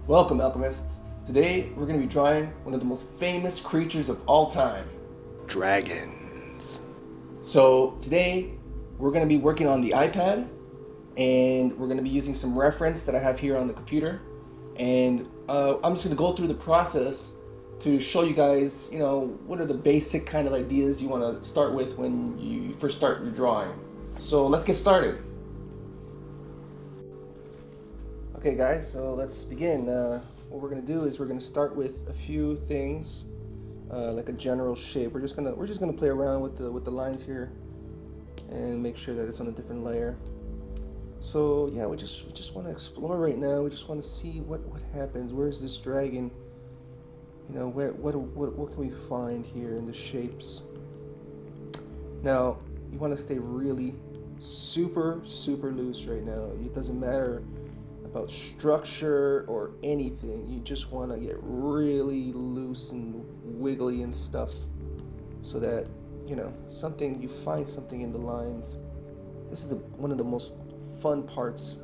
Welcome, alchemists. Today we're going to be drawing one of the most famous creatures of all time, dragons. So today we're going to be working on the iPad, and we're going to be using some reference that I have here on the computer, and I'm just going to go through the process to show you guys, what are the basic kind of ideas you want to start with when you first start your drawing. So let's get started. Okay guys, so let's begin. What we're gonna do is we're gonna start with a few things, like a general shape. We're just gonna play around with the lines here and make sure that it's on a different layer. So yeah, we just want to explore right now. We just want to see what happens. Where's this dragon? What can we find here in the shapes? Now you want to stay really super loose right now. It doesn't matter about structure or anything. You just want to get really loose and wiggly and stuff, so that you find something in the lines. This is one of the most fun parts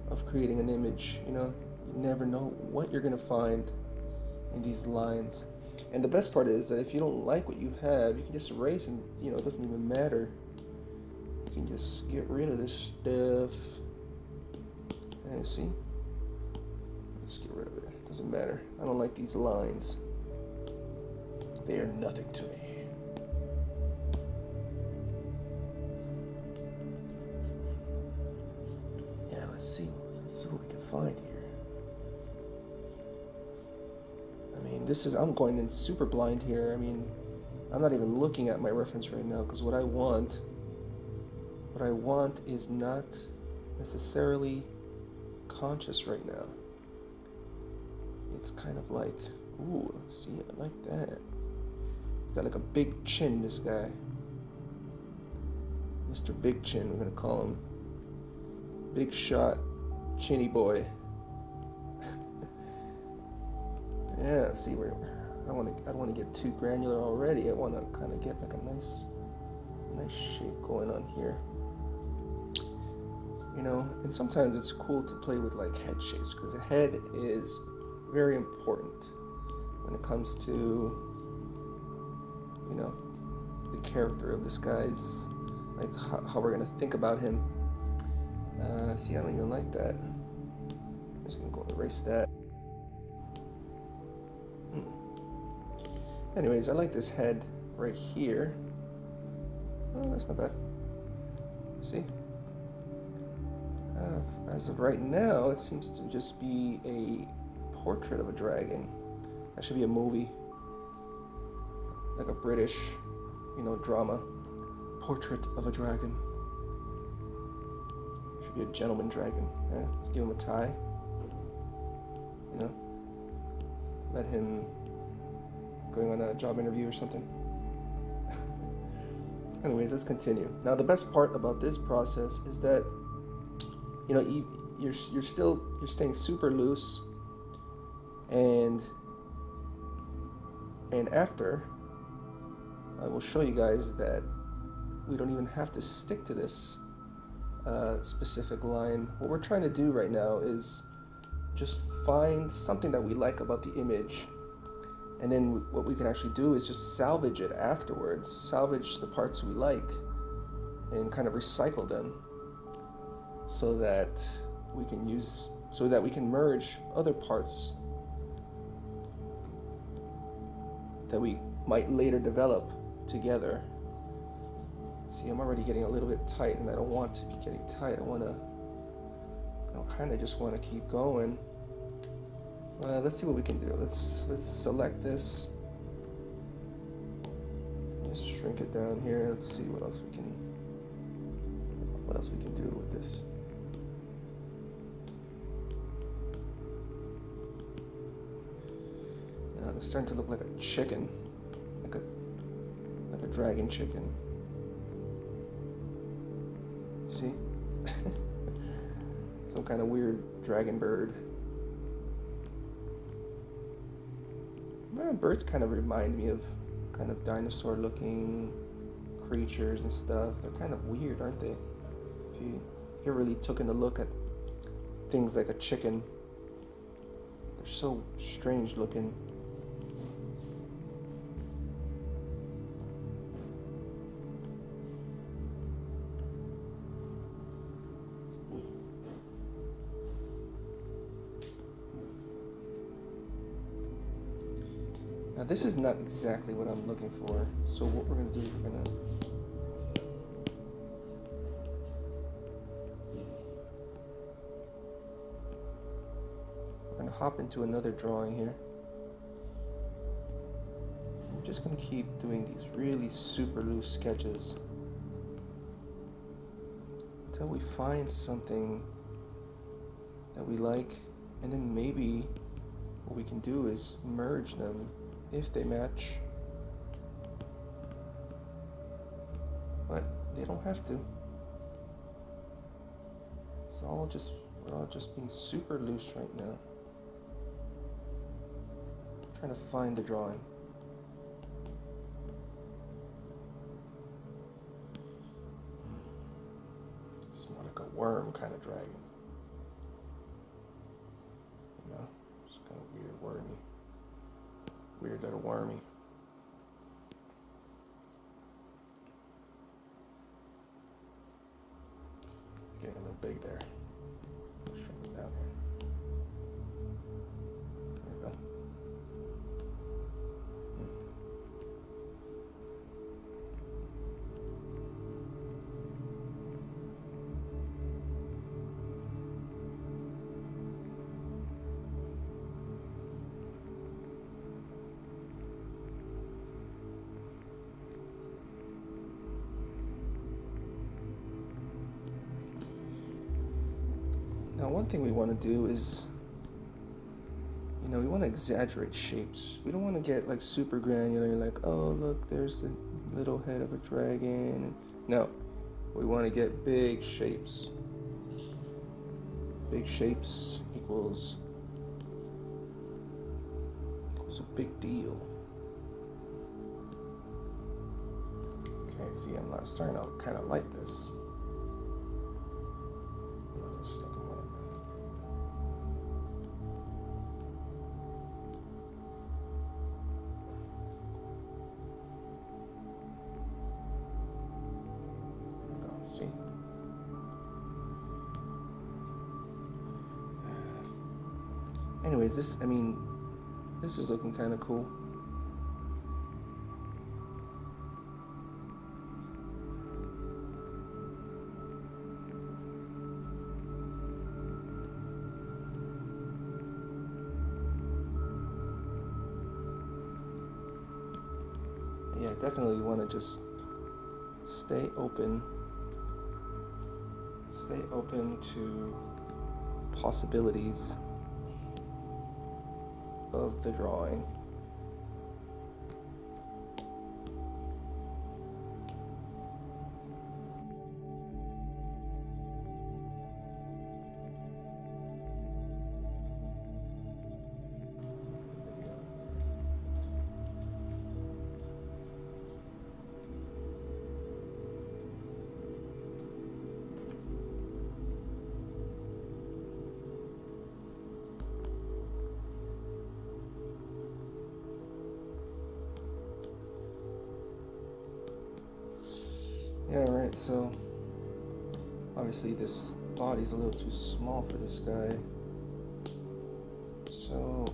of creating an image. You never know what you're gonna find in these lines. And the best part is that if you don't like what you have, you can just erase, and it doesn't even matter. You can just get rid of this stuff. And see, let's get rid of it. It doesn't matter. I don't like these lines. They are nothing to me. Yeah, let's see what we can find here. I mean, I'm going in super blind here. I mean, I'm not even looking at my reference right now, because what I want is not necessarily conscious right now. It's kind of like, ooh, see, I like that. He's got like a big chin, this guy. Mr. Big Chin, we're gonna call him. Big shot, chinny boy. Yeah, see, I don't want to get too granular already. I want to kind of get like a nice shape going on here. And sometimes it's cool to play with like head shapes, because the head is very important when it comes to, the character of this guy's, like how we're gonna think about him. See, I don't even like that. I'm just gonna go erase that. Anyways, I like this head right here. Oh, that's not bad. See? As of right now, it seems to just be a portrait of a dragon. That should be a movie, like a British, drama. Portrait of a dragon. Should be a gentleman dragon. Yeah, let's give him a tie. Let him going on a job interview or something. Anyways, let's continue. Now, the best part about this process is that you're staying super loose, and after I will show you guys that we don't even have to stick to this specific line. What we're trying to do right now is just find something that we like about the image, and then what we can actually do is just salvage it afterwards, salvage the parts we like and kind of recycle them, so that we can merge other parts that we might later develop together. See, I'm already getting a little bit tight, and I don't want to be getting tight. I kind of just want to keep going. Let's see what we can do. Let's select this. Just shrink it down here. Let's see what else we can do with this. Now it's starting to look like a chicken, like a dragon chicken. See? Some kind of weird dragon bird. Birds kind of remind me of kind of dinosaur looking creatures and stuff. They're kind of weird, aren't they? If you really took in a look at things like a chicken, they're so strange looking. Now this is not exactly what I'm looking for, so what we're going to do is we're going to hop into another drawing here. I'm just going to keep doing these really super loose sketches until we find something that we like, and then maybe what we can do is merge them if they match, but they don't have to. We're all just being super loose right now. I'm trying to find the drawing. It's more like a worm kind of dragon. You know, it's kind of weird, wormy. Weird little wormy. It's getting a little big there. I'll shrink it down here. There we go. Now, one thing we want to do is, we want to exaggerate shapes. We don't want to get like super granular. You're like, oh, look, there's the little head of a dragon. No, we want to get big shapes. Big shapes equals a big deal. Okay, see, I'm starting to kind of like this. See. Anyways, this is looking kind of cool. Yeah, definitely want to just stay open to possibilities of the drawing. Yeah, right, so obviously this body's a little too small for this guy. So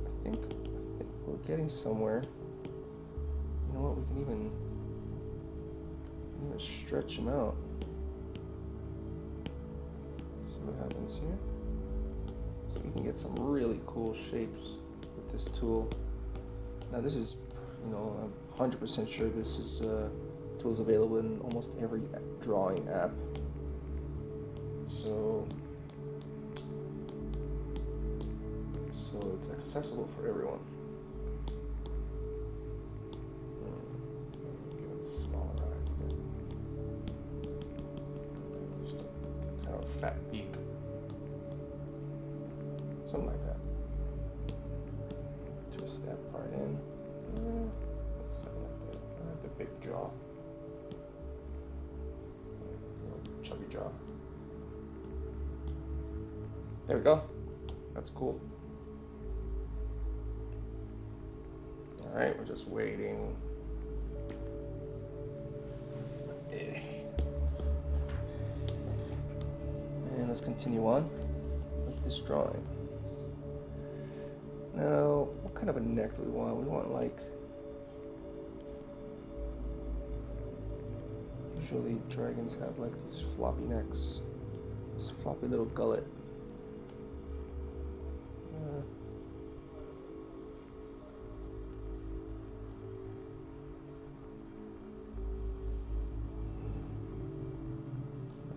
I think we're getting somewhere. You know what, we can even stretch him out. See what happens here. So we can get some really cool shapes with this tool. Now this is, I'm 100% sure this is tools available in almost every drawing app. So it's accessible for everyone. Give him smaller eyes there. Just a kind of fat beak. Something like that. Twist that part in. Something like that. The big jaw. jaw. There we go. That's cool. All right, we're just waiting. And let's continue on with this drawing. Now, what kind of a neck do we want? We want like, usually dragons have like these floppy necks, this floppy little gullet.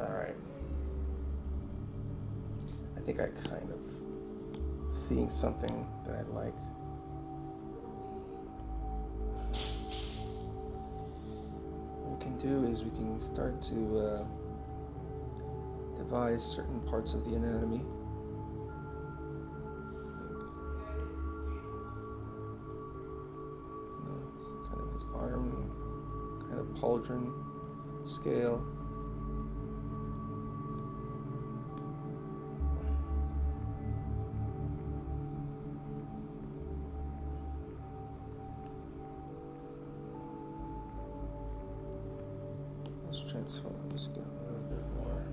All right. I think I kind of seeing something that I like. What we can do is we can start to devise certain parts of the anatomy. Kind of his arm, kind of pauldron scale. Let's transform this again a little bit more.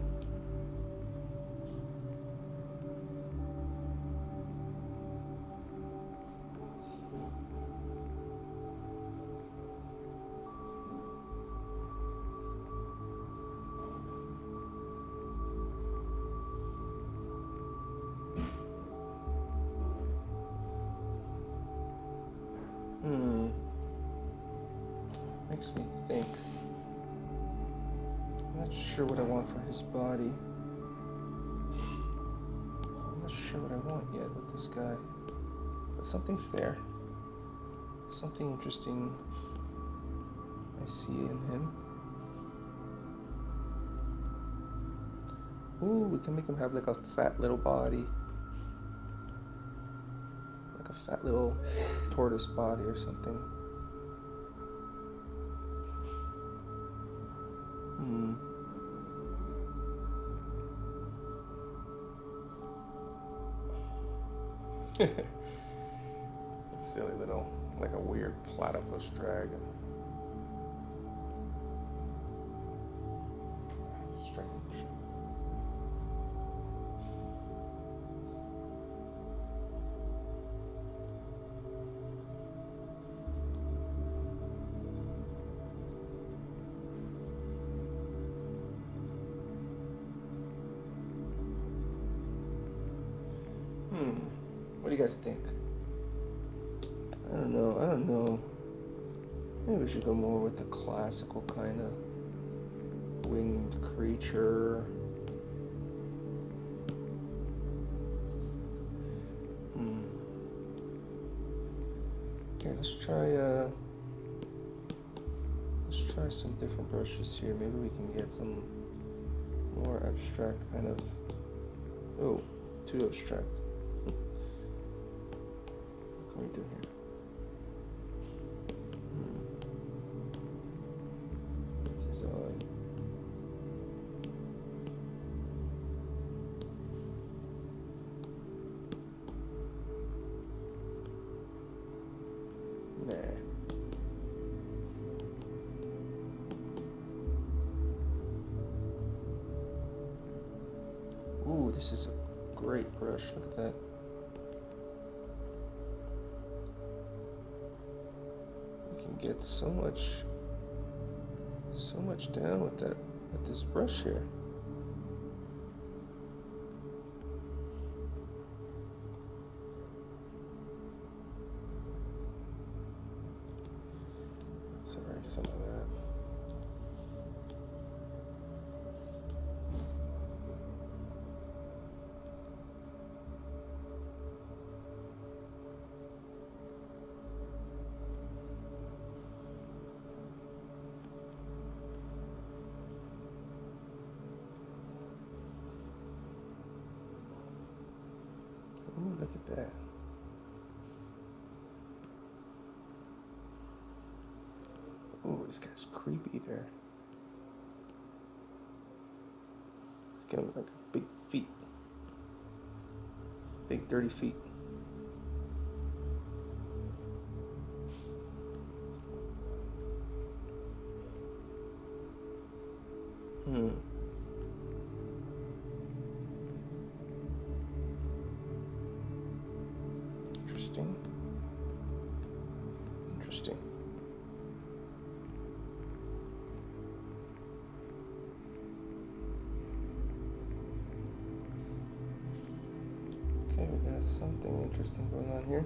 Makes me think. I'm not sure what I want for his body. I'm not sure what I want yet with this guy. But something's there. Something interesting I see in him. Ooh, we can make him have like a fat little body. Like a fat little tortoise body or something. Silly little, like a weird platypus dragon. Strange. What do you guys think? I don't know. Maybe we should go more with the classical kind of winged creature. Here, let's try some different brushes here. Maybe we can get some more abstract kind of. Oh, too abstract. What can we do here? Design. Nah. Ooh, this is a great brush. Look at that. We can get so much down with this brush here. Let's erase some of that. Ooh, look at that. Ooh, this guy's creepy there. Get like big feet. Big dirty feet. Interesting. Interesting. Okay, we got something interesting going on here.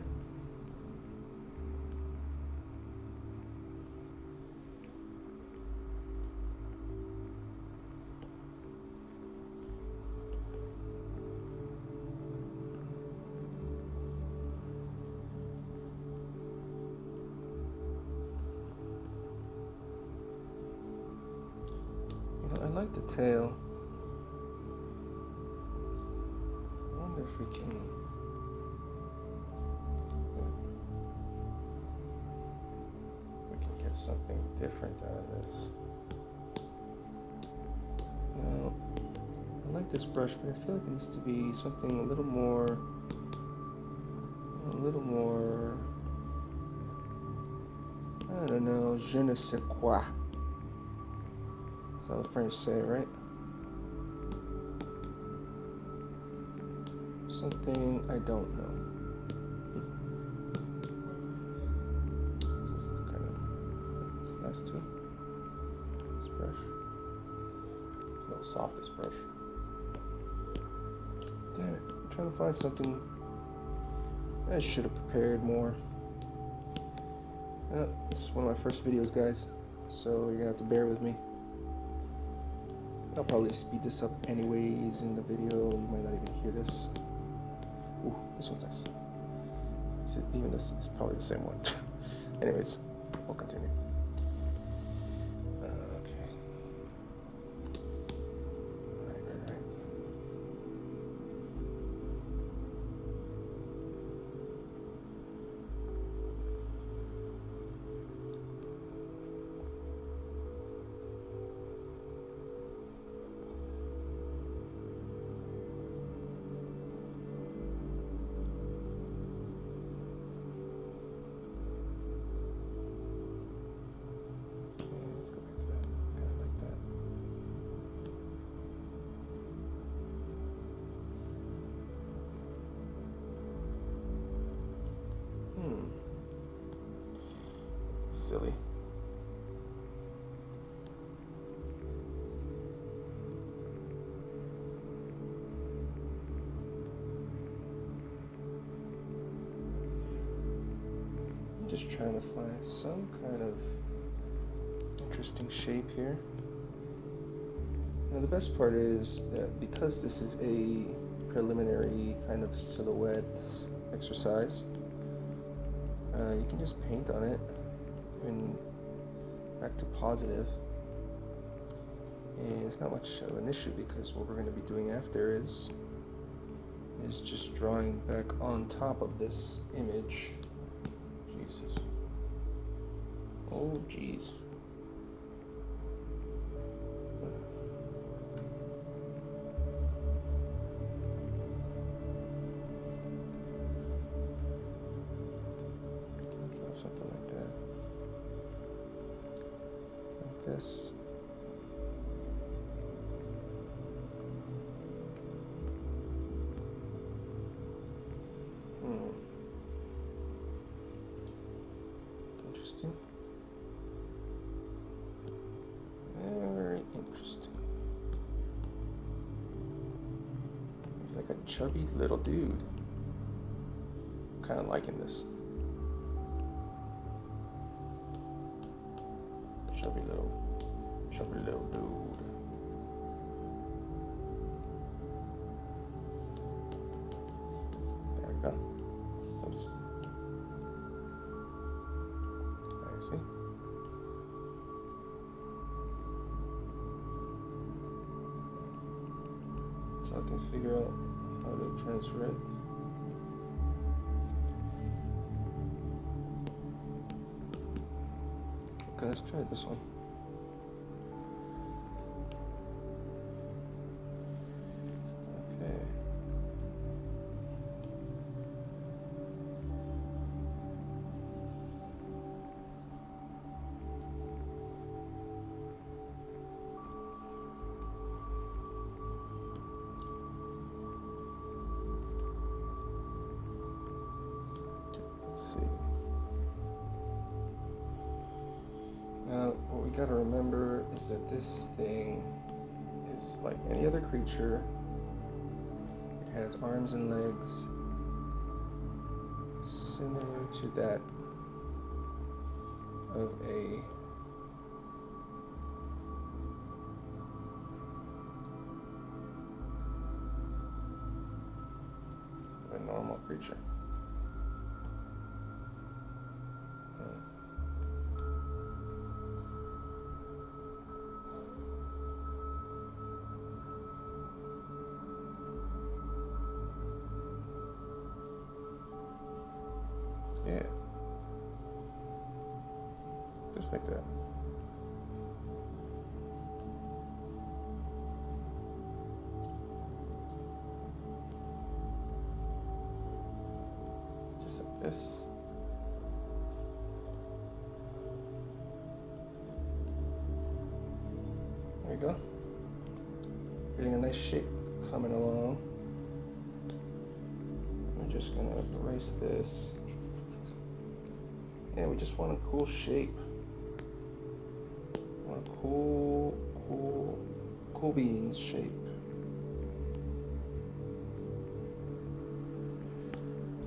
I like the tail. I wonder if we can get something different out of this. Now, I like this brush, but I feel like it needs to be something a little more, I don't know, je ne sais quoi. That's how the French say it, right? Something I don't know. This is it's nice too. This brush. It's a little soft, this brush. Damn it. I'm trying to find something. I should have prepared more. This is one of my first videos, guys, so you're gonna have to bear with me. I'll probably speed this up anyways in the video. You might not even hear this. Ooh, this one's nice. Even this is probably the same one. Anyways, we'll continue. Okay. Right. Let's go back to that. Kind of like that. Silly. I'm just trying to find some kind of interesting shape here. Now the best part is that because this is a preliminary kind of silhouette exercise, you can just paint on it, even back to positive, and it's not much of an issue because what we're going to be doing after is just drawing back on top of this image. Jesus. Oh jeez. Something like that. Like this. Interesting. Very interesting. He's like a chubby little dude. I'm kind of liking this. Chubby little dude. There we go. Oops. There you see. So I can figure out how to transfer it. Okay, let's try this one. Let's see. Now, what we gotta remember is that this thing is like any other creature. It has arms and legs similar to that of a normal creature. Yeah. Just like that. Just like this. There we go. Getting a nice shape coming along. I'm just gonna erase this. Yeah, we just want a cool shape. Want a cool beans shape.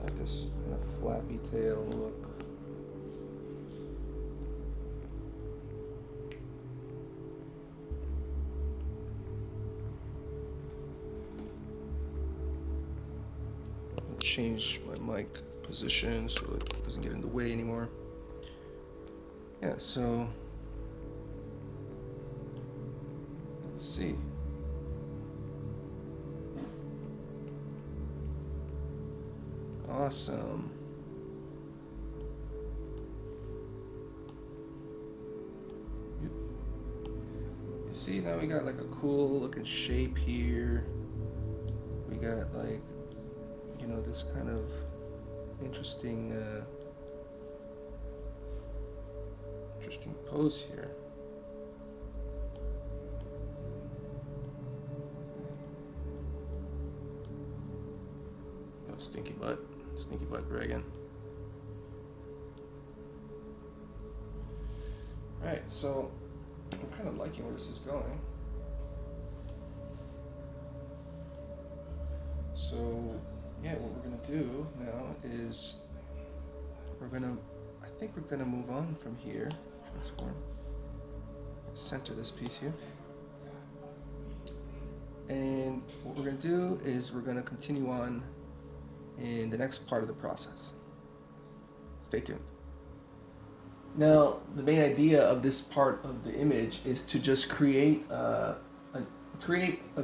Like this kind of flappy tail look. Change my mic position so it doesn't get in the way anymore. Yeah, so let's see. Awesome. You see, now we got like a cool looking shape here. We got like, you know, this kind of interesting pose here. Oh, stinky butt dragon. Alright, so I'm kind of liking where this is going. So yeah, what we're gonna do now is I think we're gonna move on from here. Transform. Center this piece here. And what we're gonna do is we're gonna continue on in the next part of the process. Stay tuned. Now, the main idea of this part of the image is to just create a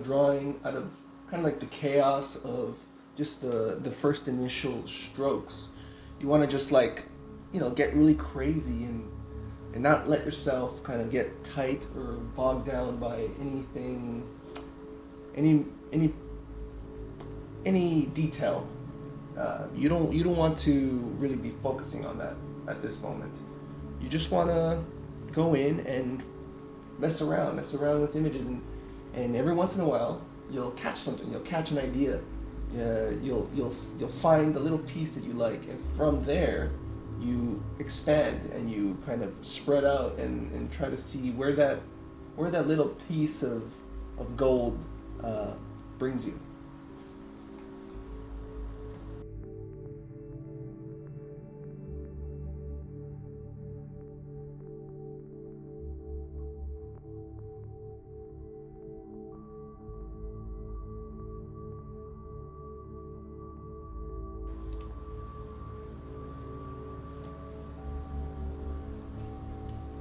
drawing out of kind of like the chaos of just the first initial strokes. You want to just like, you know, get really crazy and not let yourself kind of get tight or bogged down by anything, any detail. You don't want to really be focusing on that at this moment. You just want to go in and mess around with images, and every once in a while you'll catch something. You'll catch an idea. You'll find a little piece that you like, and from there you expand and you kind of spread out and try to see where that little piece of gold brings you.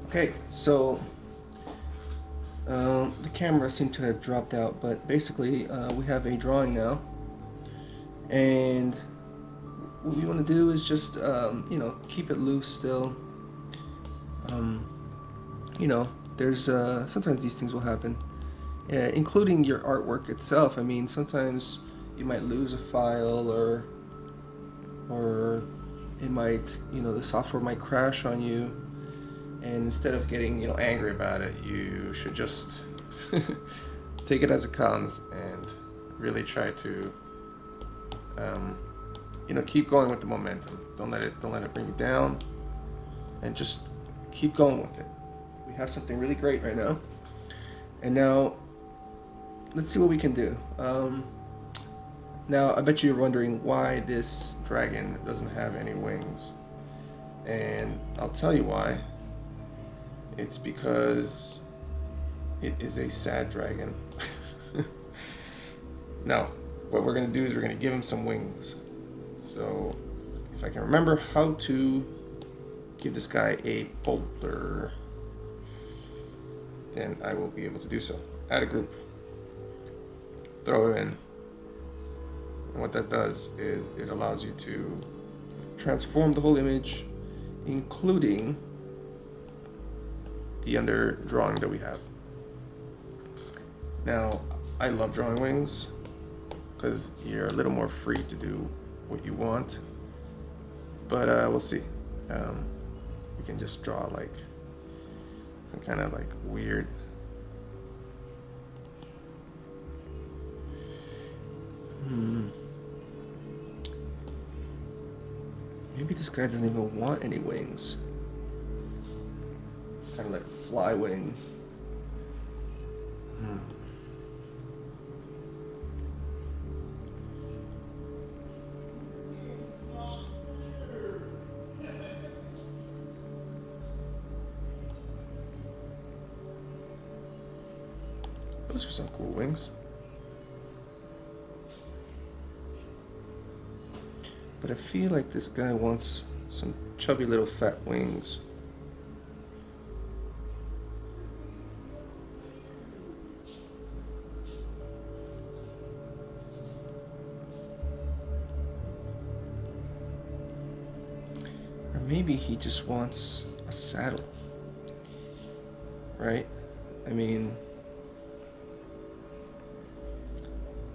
Okay, so the camera seemed to have dropped out, but basically we have a drawing now, and what we want to do is just you know, keep it loose still. You know, there's sometimes these things will happen, including your artwork itself. I mean, sometimes you might lose a file, or it might, you know, the software might crash on you. And instead of getting, you know, angry about it, you should just take it as it comes and really try to keep going with the momentum. Don't let it bring you down, and just keep going with it. We have something really great right now. And now, let's see what we can do. Now, I bet you're wondering why this dragon doesn't have any wings. And I'll tell you why. It's because it is a sad dragon. Now, what we're going to do is we're going to give him some wings. So, if I can remember how to give this guy a folder, then I will be able to do so. Add a group. Throw it in. And what that does is it allows you to transform the whole image, including the under drawing that we have. Now, I love drawing wings because you're a little more free to do what you want, but we'll see. You can just draw like some kind of like weird maybe this guy doesn't even want any wings. It's kind of like a fly wing. Those are some cool wings. But I feel like this guy wants some chubby little fat wings. Or maybe he just wants a saddle, right? I mean,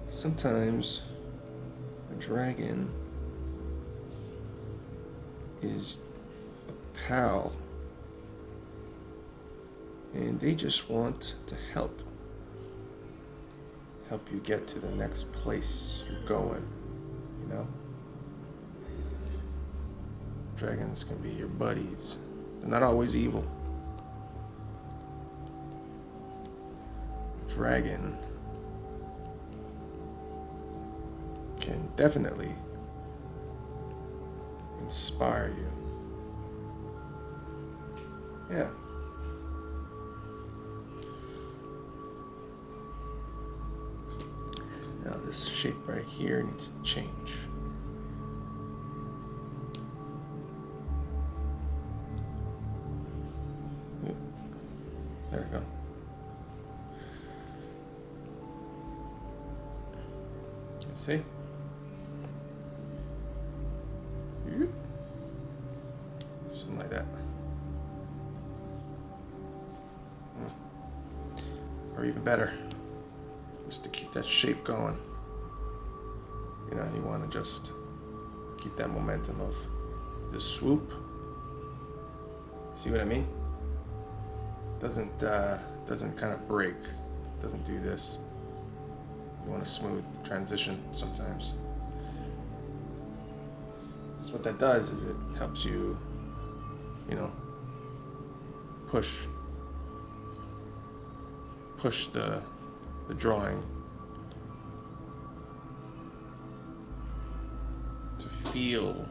sometimes a dragon is a pal and they just want to help you get to the next place you're going, you know? Dragons can be your buddies. They're not always evil. Dragon can definitely inspire you. Yeah. Now this shape right here needs to change. There we go. Let's see. Something like that. Or even better, just to keep that shape going. You know, you want to just keep that momentum of the swoop. See what I mean? Doesn't kind of break. Doesn't do this. You want a smooth transition sometimes. So what that does is it helps you, you know, push the drawing to feel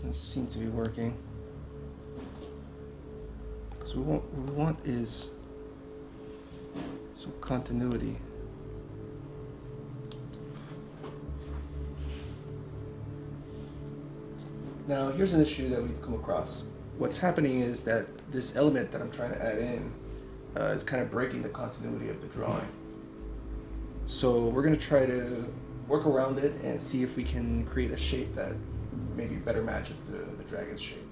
doesn't seem to be working. Because what we want is some continuity. Now, here's an issue that we've come across. What's happening is that this element that I'm trying to add in is kind of breaking the continuity of the drawing. So we're going to try to work around it and see if we can create a shape that maybe better matches the dragon's shape.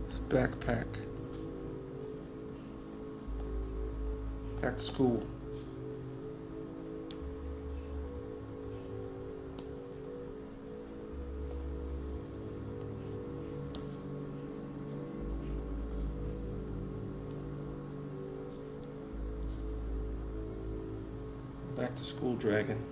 It's a backpack. Back to school. Back to school dragon.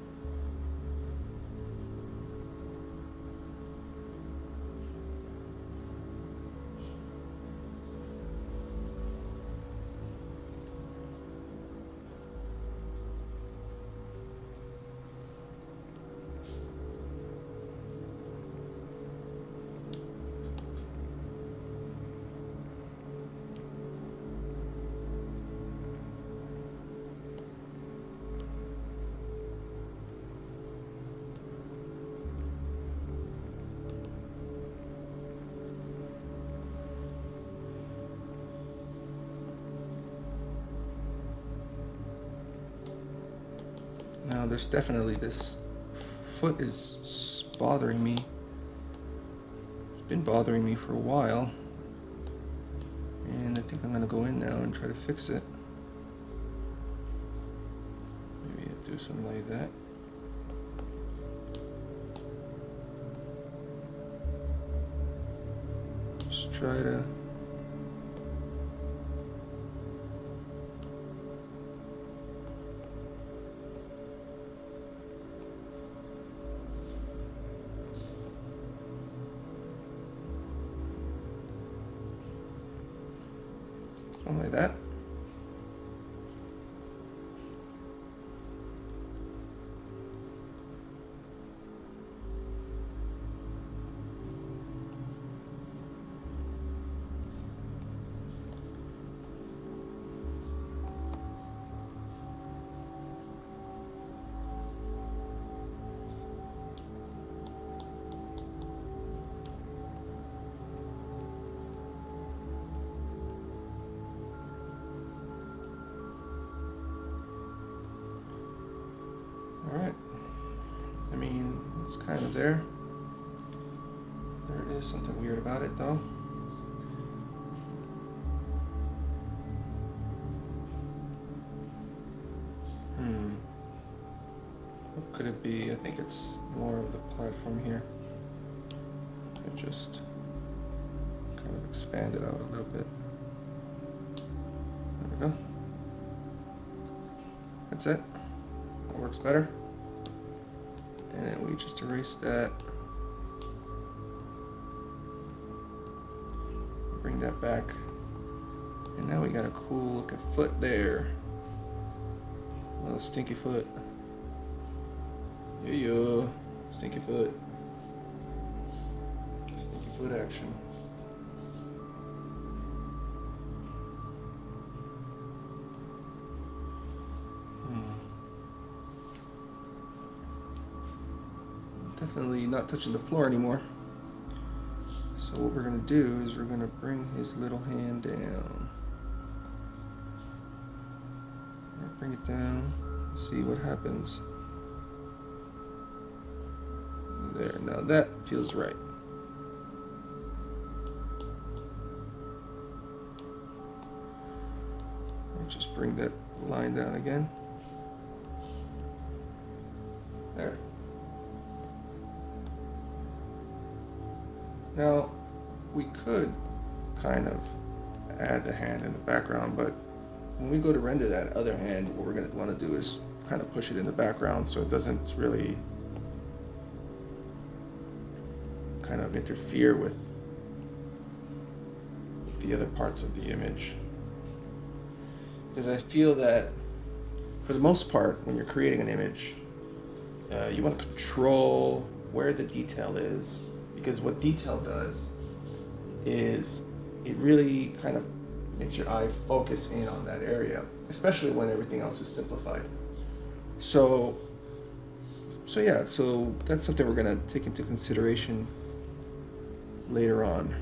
Now there's definitely this foot is bothering me. It's been bothering me for a while. And I think I'm gonna go in now and try to fix it. Maybe I'll do something like that. Just try to something like that. Alright, I mean, it's kind of there. There is something weird about it though. What could it be? I think it's more of the platform here. I just kind of expand it out a little bit. we go. That's it. That works better. And we just erase that. Bring that back. And now we got a cool looking foot there. Another stinky foot. Yeah. Stinky foot. Stinky foot action. Definitely not touching the floor anymore. So what we're going to do is we're going to bring his little hand down. Bring it down, see what happens. There, now that feels right. I'll just bring that line down again. There. Now, we could kind of add the hand in the background, but when we go to render that other hand, what we're going to want to do is kind of push it in the background so it doesn't really kind of interfere with the other parts of the image. Because I feel that for the most part, when you're creating an image, you want to control where the detail is, because what detail does is it really kind of makes your eye focus in on that area, especially when everything else is simplified. So yeah, so that's something we're going to take into consideration later on.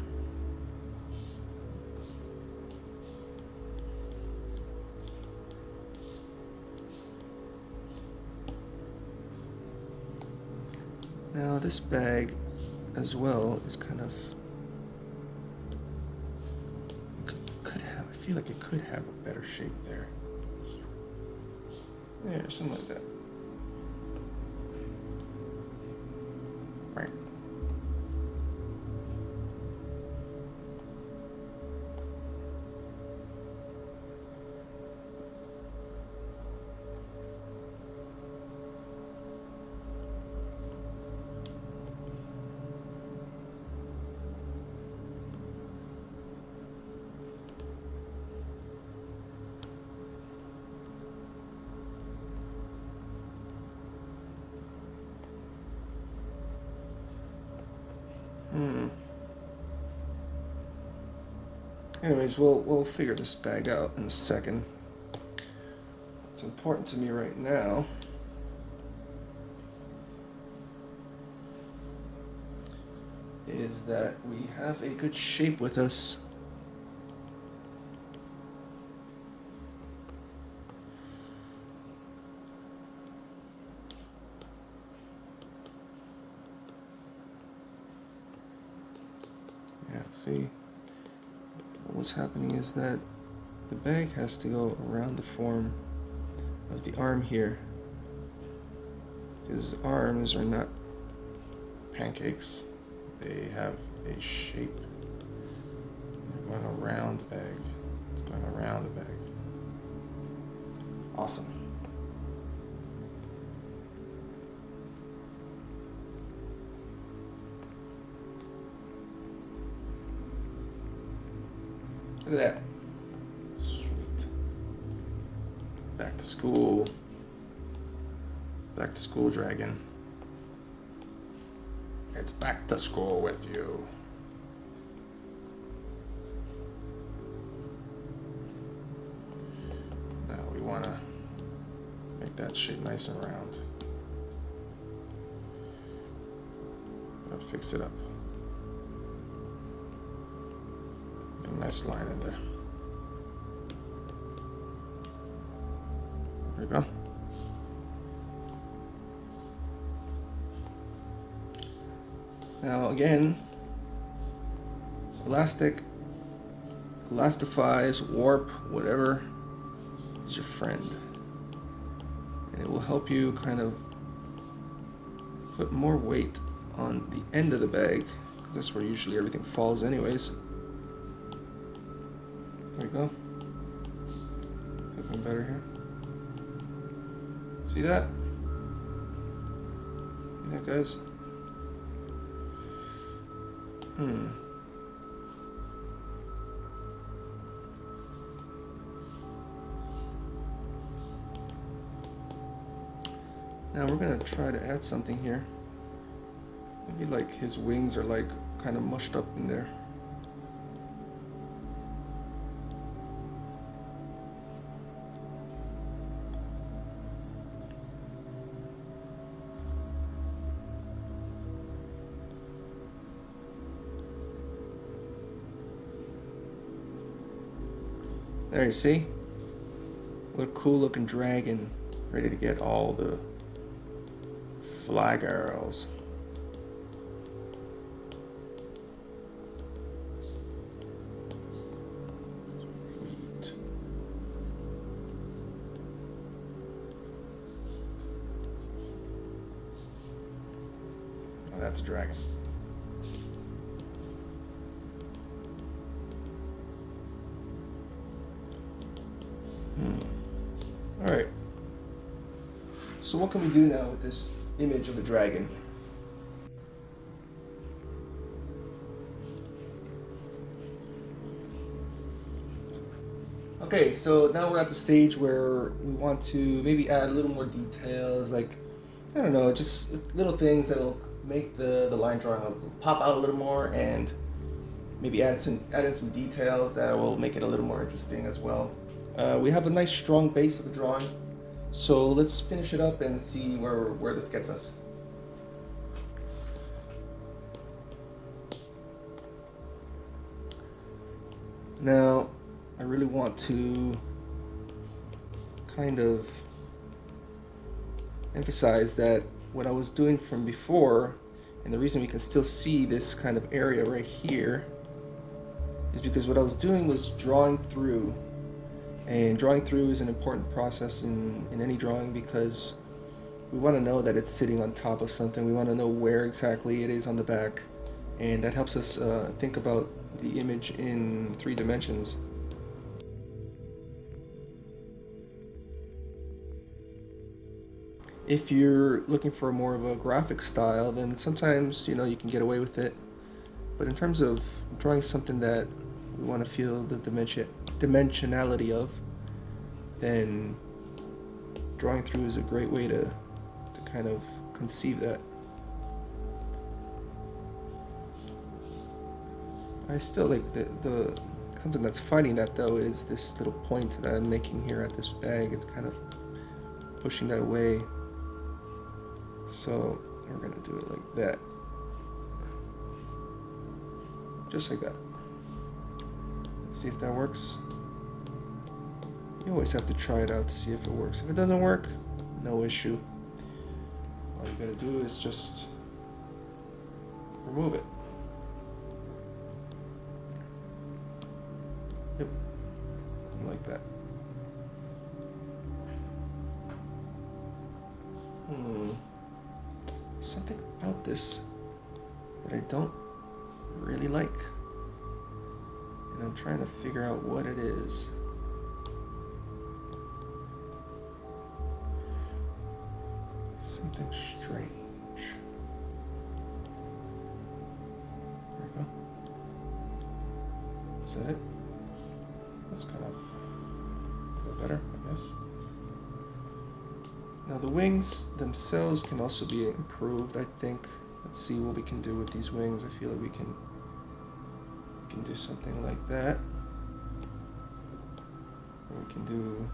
Now this bag as well is kind of, I feel like it could have a better shape there. Yeah, something like that. Right. Anyways, we'll figure this bag out in a second. What's important to me right now is that we have a good shape with us. Yeah, see? What's happening is that the bag has to go around the form of the arm here, because arms are not pancakes, they have a shape. They're going around the bag. It's going around the bag. Awesome. Look at that. Sweet. Back to school. Back to school, dragon. It's back to school with you. Now we want to make that shape nice and round. Gotta fix it up. A nice line in there. There we go. Now again, elastic, elastifies, warp, whatever is your friend. And it will help you kind of put more weight on the end of the bag, because that's where usually everything falls anyways. There we go. better here. See that? See that, guys? Now we're gonna try to add something here. Maybe like his wings are like kind of mushed up in there. There, you see? What a cool looking dragon, ready to get all the fly girls. Sweet. Oh, that's a dragon. All right. So what can we do now with this image of a dragon? Okay, so now we're at the stage where we want to maybe add a little more details, like, I don't know, just little things that'll make the line drawing pop out a little more, and maybe add in some details that will make it a little more interesting as well. We have a nice strong base of the drawing, so let's finish it up and see where this gets us. Now, I really want to kind of emphasize that what I was doing from before, and the reason we can still see this kind of area right here, is because what I was doing was drawing through. And drawing through is an important process in any drawing, because we want to know that it's sitting on top of something. We want to know where exactly it is on the back, and that helps us think about the image in 3 dimensions. If you're looking for more of a graphic style, then sometimes, you know, you can get away with it. But in terms of drawing something that we want to feel the dimensionality of, then drawing through is a great way to kind of conceive that. I still like the something that's fighting that, though, is this little point that I'm making here at this bag. It's kind of pushing that away. So we're gonna do it like that. Just like that. Let's see if that works. You always have to try it out to see if it works. If it doesn't work, no issue. All you gotta do is just remove it. Yep, like that. Something about this that I don't really like, and I'm trying to figure out what it is. Something strange. There we go. Is that it? That's kind of a little better, I guess. Now the wings themselves can also be improved, I think. Let's see what we can do with these wings. I feel like we can do something like that. Or we can do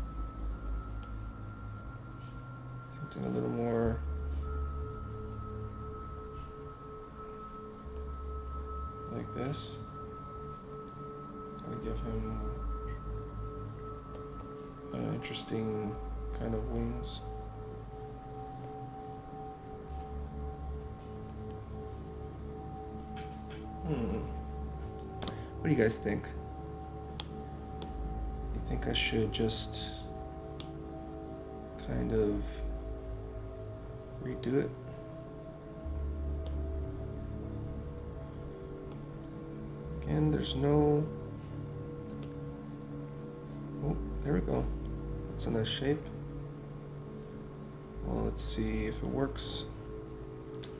something a little more like this. Kind of give him an interesting kind of wings. What do you guys think? You think I should just kind of redo it? Again, there's no... Oh, there we go. It's a nice shape. Well, let's see if it works.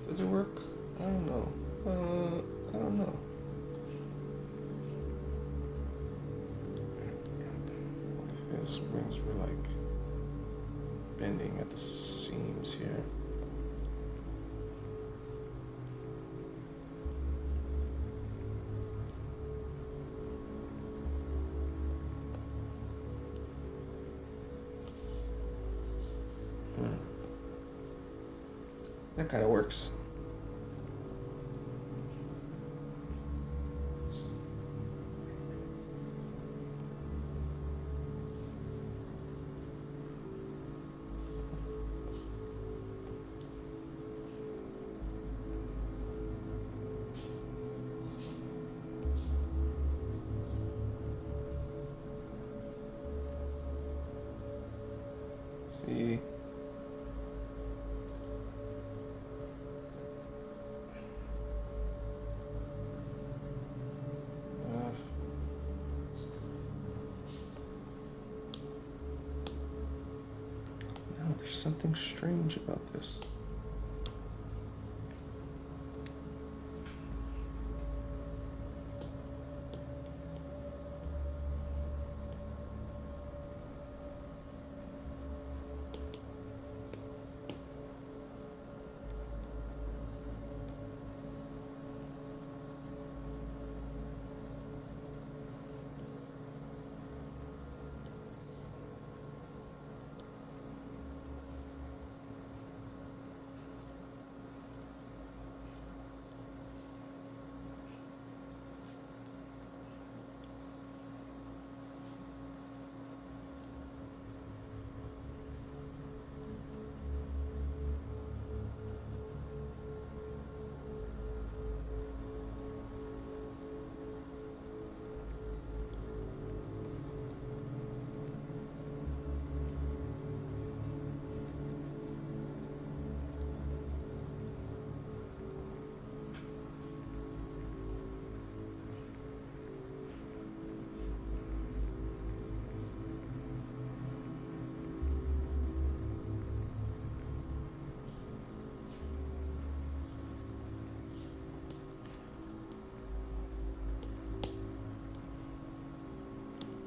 Does it work? I don't know. I don't know. What if his wings were like bending at the seams here? That kind of works. See? No, there's something strange about this.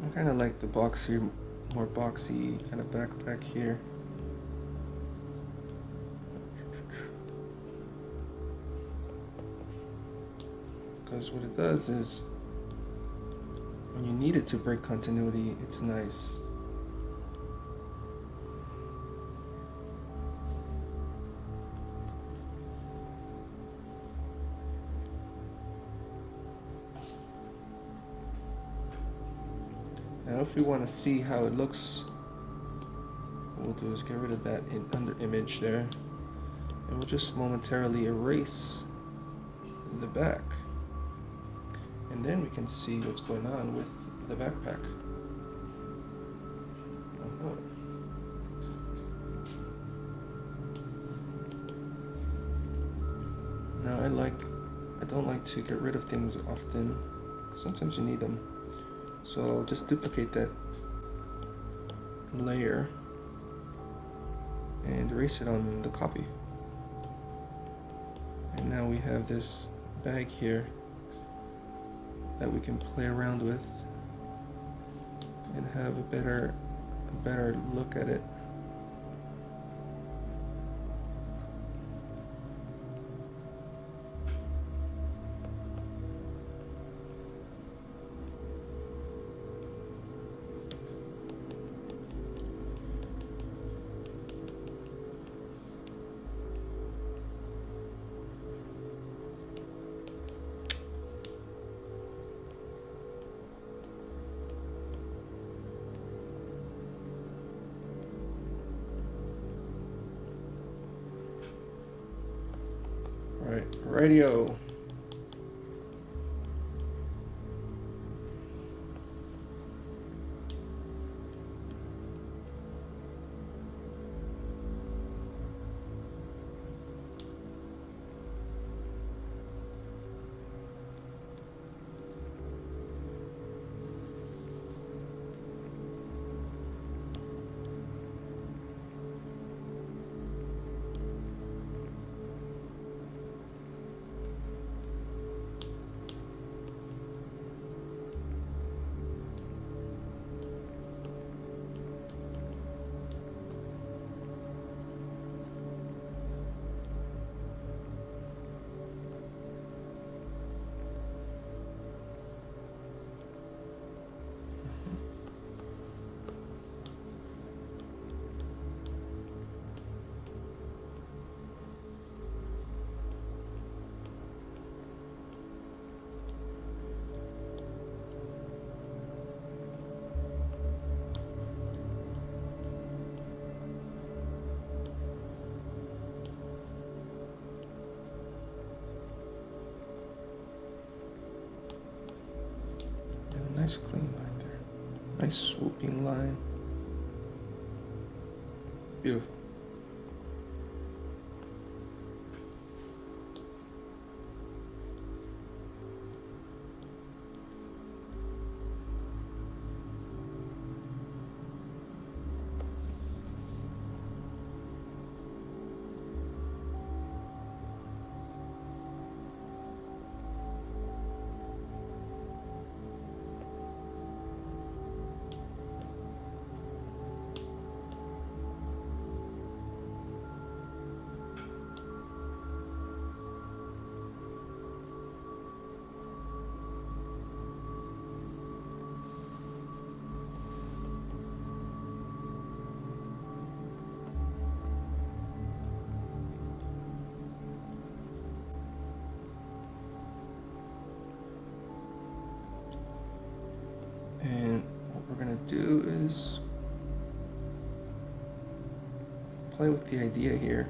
I kind of like the boxy, more boxy kind of backpack here. Because what it does is, when you need it to break continuity, it's nice. Now if we want to see how it looks, what we'll do is get rid of that under image there, and we'll just momentarily erase the back. And then we can see what's going on with the backpack. Now I don't like to get rid of things often, because sometimes you need them. So I'll just duplicate that layer and erase it on the copy. And now we have this bag here that we can play around with and have a better look at it. Right, radio. Nice clean line there. Nice swooping line. Beautiful. And what we're going to do is play with the idea here.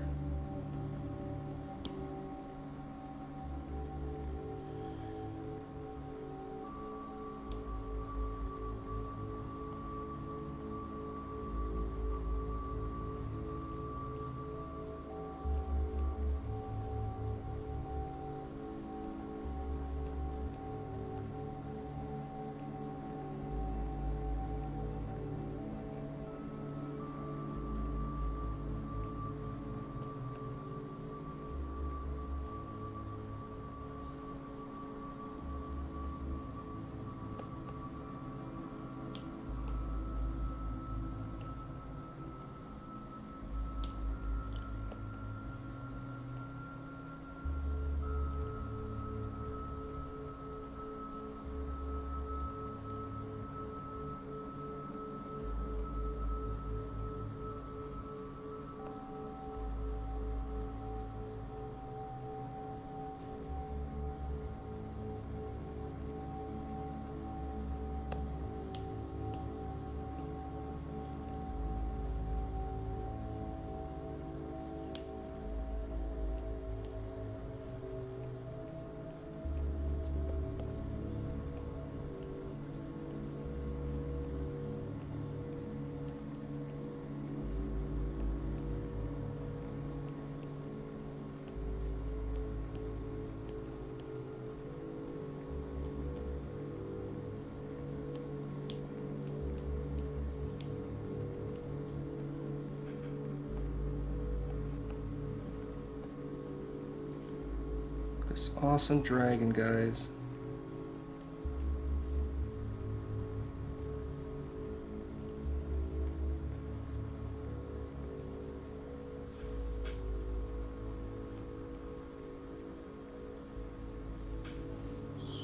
This awesome dragon, guys.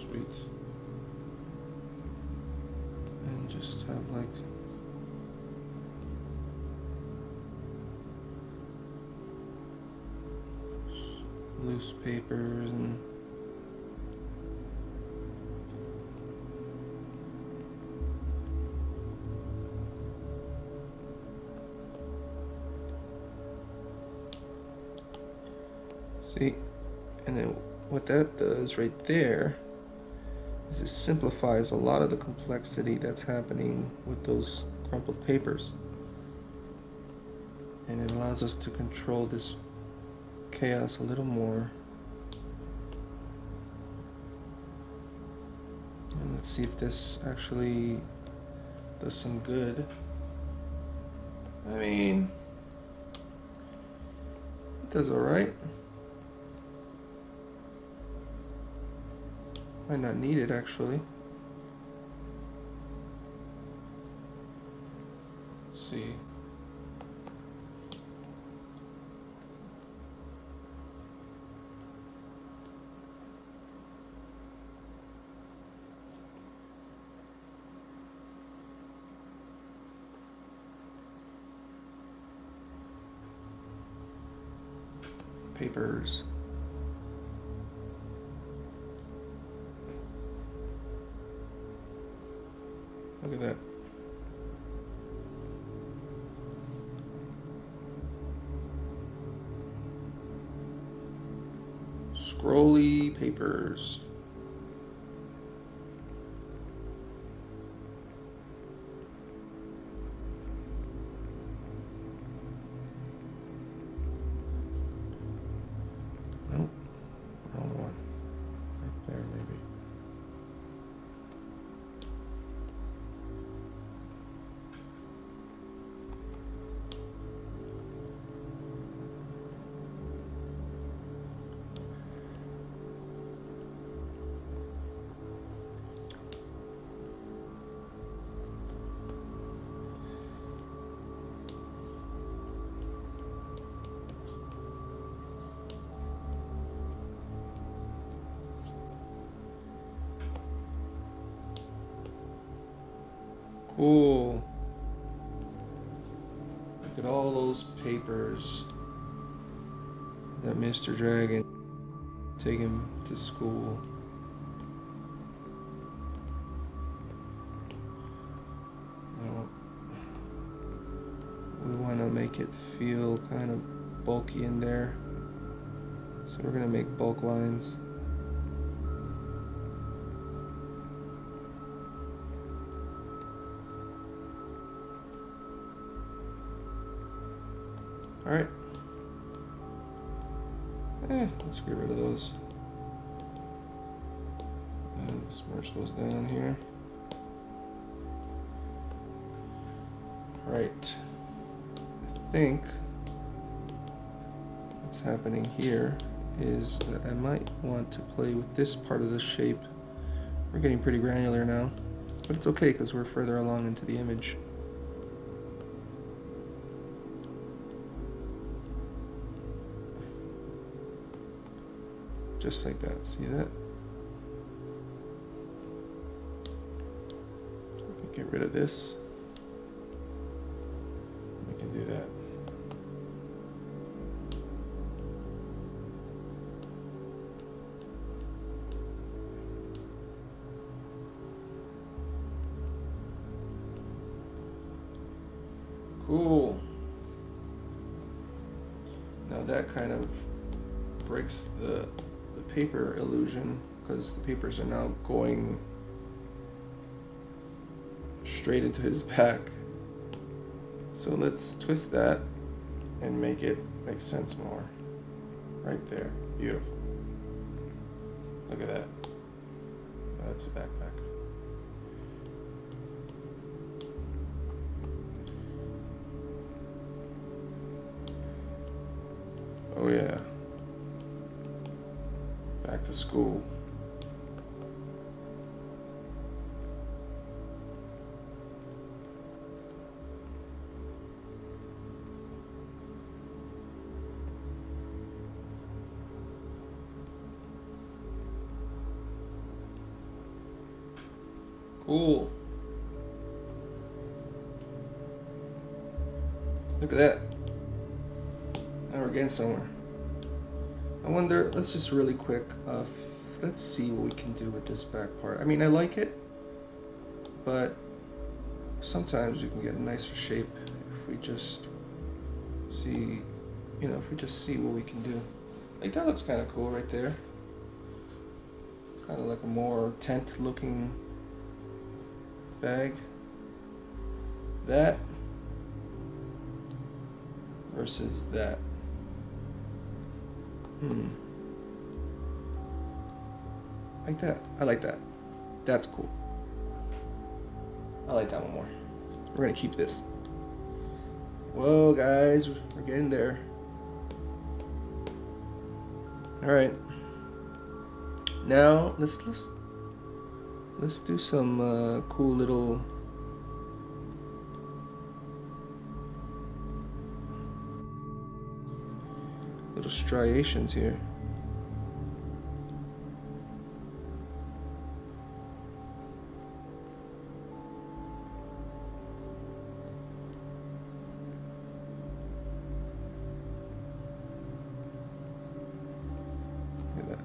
Sweet. And just have like loose papers and see, and then what that does right there is it simplifies a lot of the complexity that's happening with those crumpled papers, and it allows us to control this chaos a little more. And let's see if this actually does some good. I mean, it does all right. Might not need it actually. Let's see. Papers. Look at that. Scrolly papers. Cool. Look at all those papers that Mr. Dragon take him to school. Now, we want to make it feel kind of bulky in there. So we're going to make bulk lines. All right. Let's get rid of those. And let's merge those down here. All right. I think what's happening here is that I might want to play with this part of the shape. We're getting pretty granular now, but it's okay because we're further along into the image. Just like that, see that? We can get rid of this. We can do that. Cool. Now that kind of breaks the paper illusion because the papers are now going straight into his back. So let's twist that and make it make sense more. Right there. Beautiful. Look at that. That's a backpack. Oh yeah. Back to school. Cool. Look at that. Now we're getting somewhere. I wonder, let's just really quick, let's see what we can do with this back part. I mean, I like it, but sometimes we can get a nicer shape if we just see, you know, if we just see what we can do. Like that looks kind of cool right there. Kind of like a more tent looking bag. That versus that. Like that. I like that. That's cool. I like that one more. We're gonna keep this. Whoa, guys, we're getting there. All right. Now let's do some cool little striations here. Look at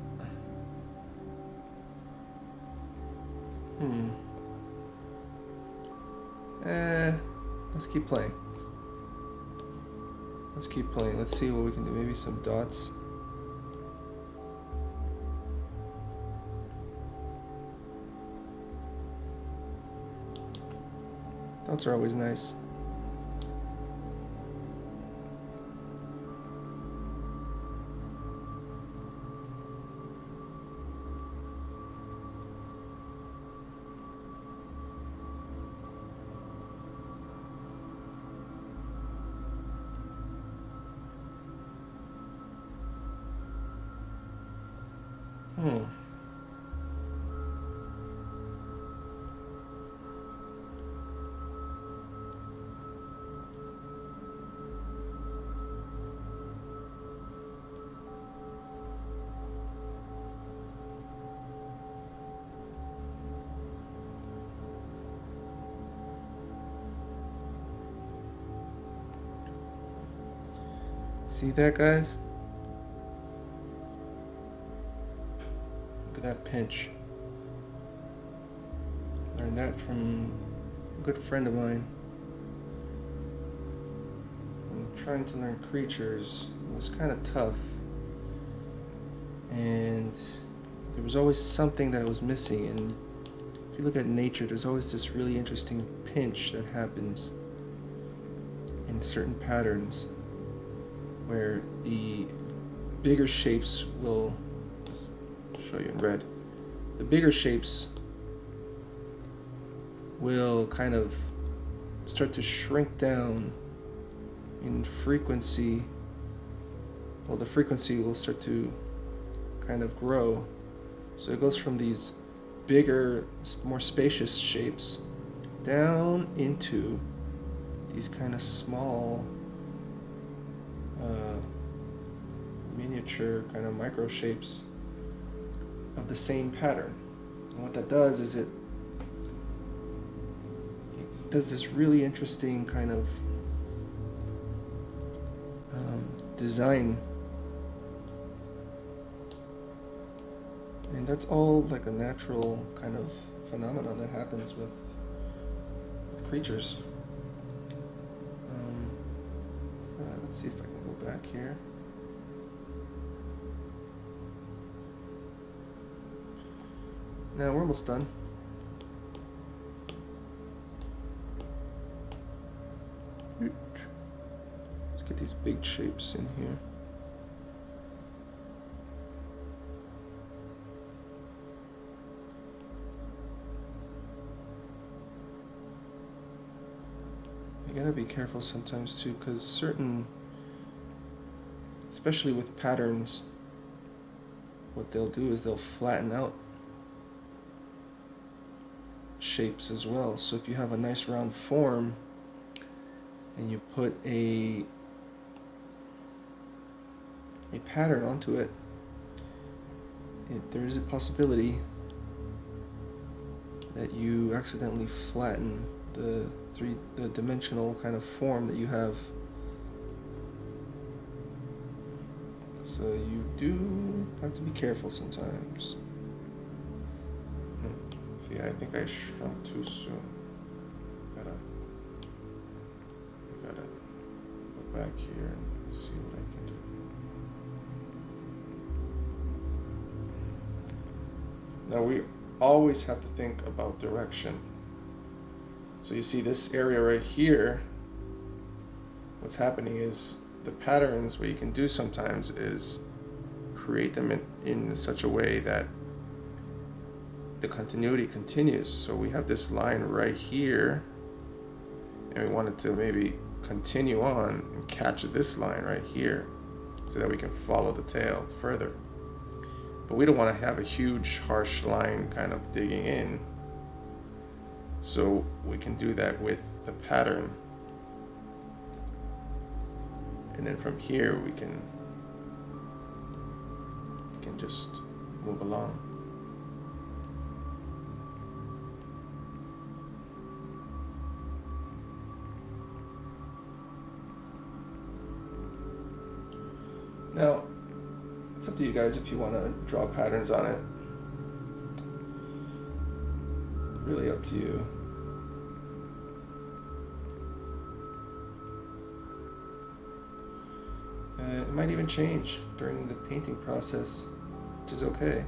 that. Let's keep playing. Let's keep playing. Let's see what we can do. Maybe some dots. Dots are always nice. See that, guys? Look at that pinch. Learned that from a good friend of mine. When trying to learn creatures, it was kind of tough. And there was always something that I was missing. And if you look at nature, there's always this really interesting pinch that happens in certain patterns where the bigger shapes will, I'll show you in red, the bigger shapes will kind of start to shrink down in frequency. Well, the frequency will start to kind of grow. So it goes from these bigger, more spacious shapes down into these kind of small, miniature kind of micro shapes of the same pattern. And what that does is it does this really interesting kind of design. And that's all like a natural kind of phenomenon that happens with creatures. Let's see if I can go back here. Now we're almost done. Let's get these big shapes in here. You gotta be careful sometimes too, because especially with patterns, what they'll do is they'll flatten out shapes as well. So if you have a nice round form and you put a pattern onto it, there is a possibility that you accidentally flatten the dimensional kind of form that you have. So you do have to be careful sometimes. See, I think I shrunk too soon. Gotta go back here and see what I can do. Now we always have to think about direction. So you see this area right here, what's happening is the patterns, what you can do sometimes is create them in such a way that the continuity continues. So we have this line right here, and we want it to maybe continue on and catch this line right here so that we can follow the tail further. But we don't want to have a huge harsh line kind of digging in. So we can do that with the pattern. And then from here we can just move along. Now, it's up to you guys if you want to draw patterns on it. Really up to you. It might even change during the painting process, which is okay.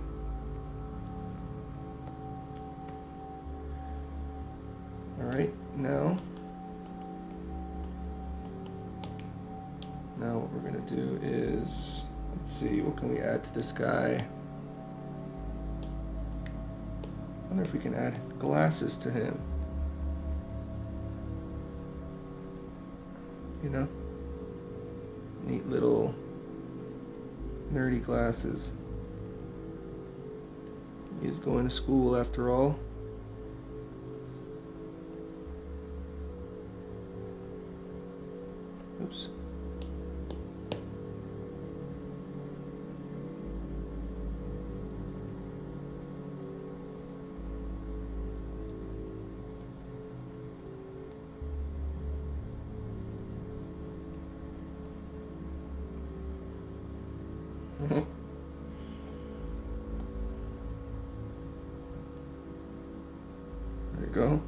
Alright, now what we're going to do is, let's see, what can we add to this guy? I wonder if we can add glasses to him. You know? Neat little nerdy glasses. He's going to school after all. Oops. There you go.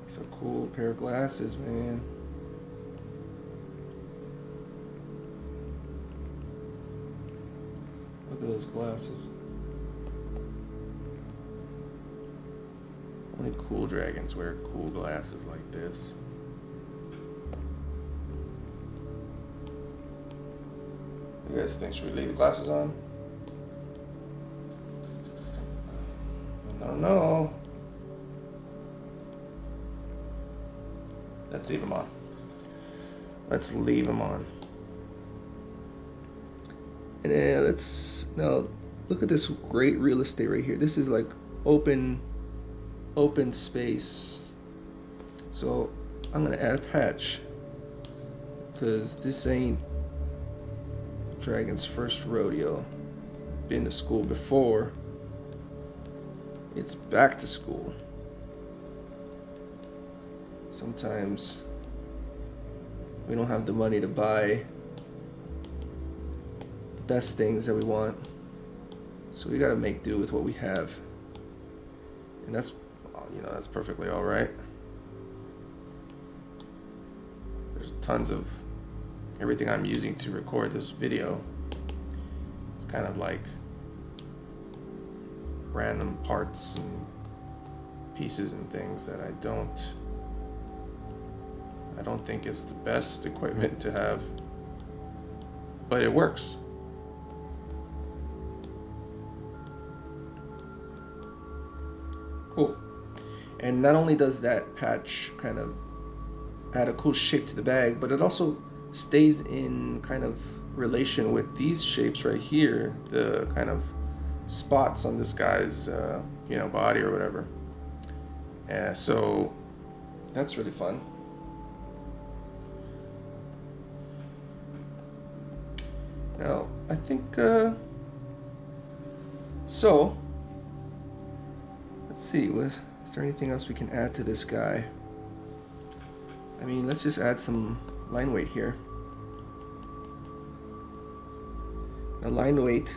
It's a cool pair of glasses, man. Look at those glasses. Only cool dragons wear cool glasses like this. You guys think, should we leave the glasses on? No. Let's leave them on. Let's leave them on. And let's now look at this great real estate right here. This is like open space. So I'm gonna add a patch because this ain't Dragon's first rodeo. Been to school before. It's back to school. Sometimes we don't have the money to buy the best things that we want, so we gotta make do with what we have, and that's, you know, that's perfectly all right. There's tons of everything I'm using to record this video. It's kind of like random parts and pieces and things that I don't think is the best equipment to have, but it works. Cool. And not only does that patch kind of add a cool shape to the bag, but it also stays in kind of relation with these shapes right here, the kind of spots on this guy's you know, body or whatever. So that's really fun. Now I think so let's see, is there anything else we can add to this guy? I mean, let's just add some line weight here. Now line weight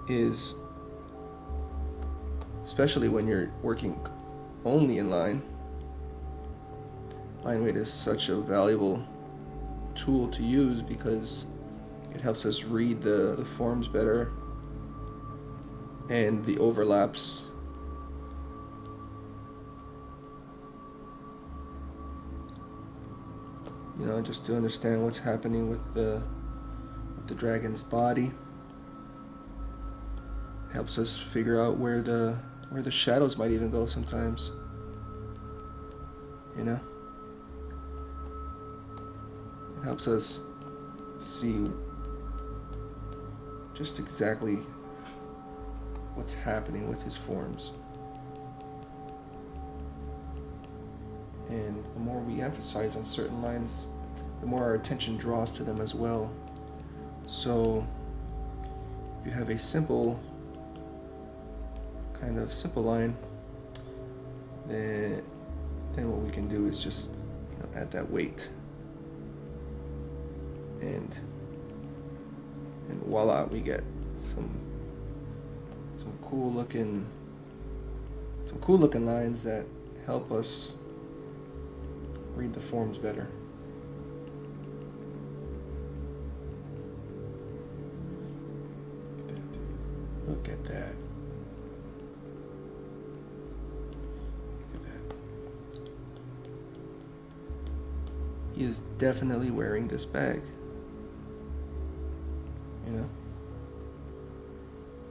is, especially when you're working only in line weight is such a valuable tool to use because it helps us read the forms better and the overlaps. You know, just to understand what's happening with the dragon's body. Helps us figure out where the shadows might even go sometimes. You know? It helps us see just exactly what's happening with his forms. And the more we emphasize on certain lines, the more our attention draws to them as well. So if you have a simple line, then what we can do is just, you know, add that weight, and voila, we get some cool looking lines that help us read the forms better. Look at that. Look at that. He is definitely wearing this bag. You know?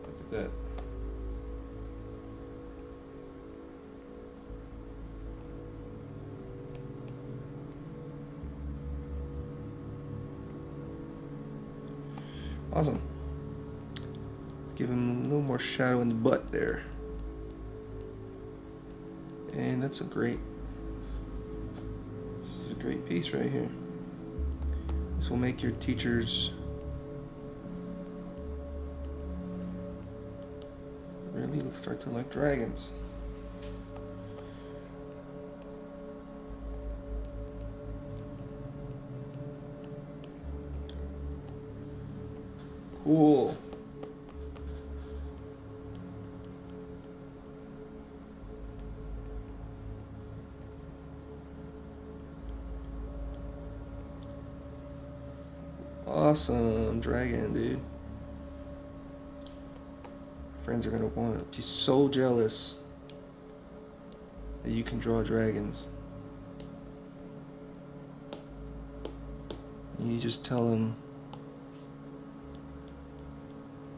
Look at that. Awesome. Let's give him a little more shadow in the butt there. And this is a great piece right here. This will make your teachers really start to like dragons. Cool. Awesome dragon, dude. Friends are gonna want to be so jealous that you can draw dragons. And you just tell them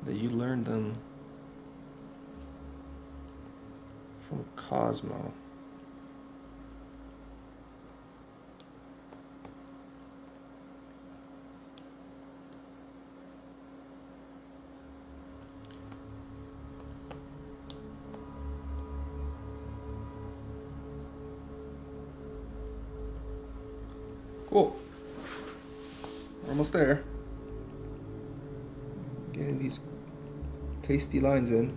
that you learned them from Cosmo. Cool. We're almost there. Getting these tasty lines in.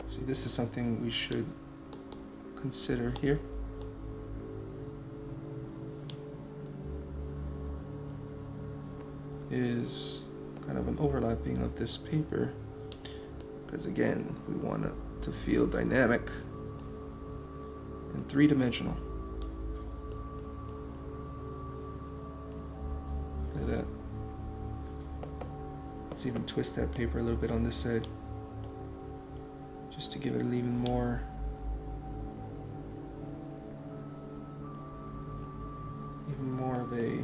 See, this is something we should consider here. Is kind of an overlapping of this paper, because again, we want it to feel dynamic and three-dimensional. Look at that. Let's even twist that paper a little bit on this side, just to give it even more of a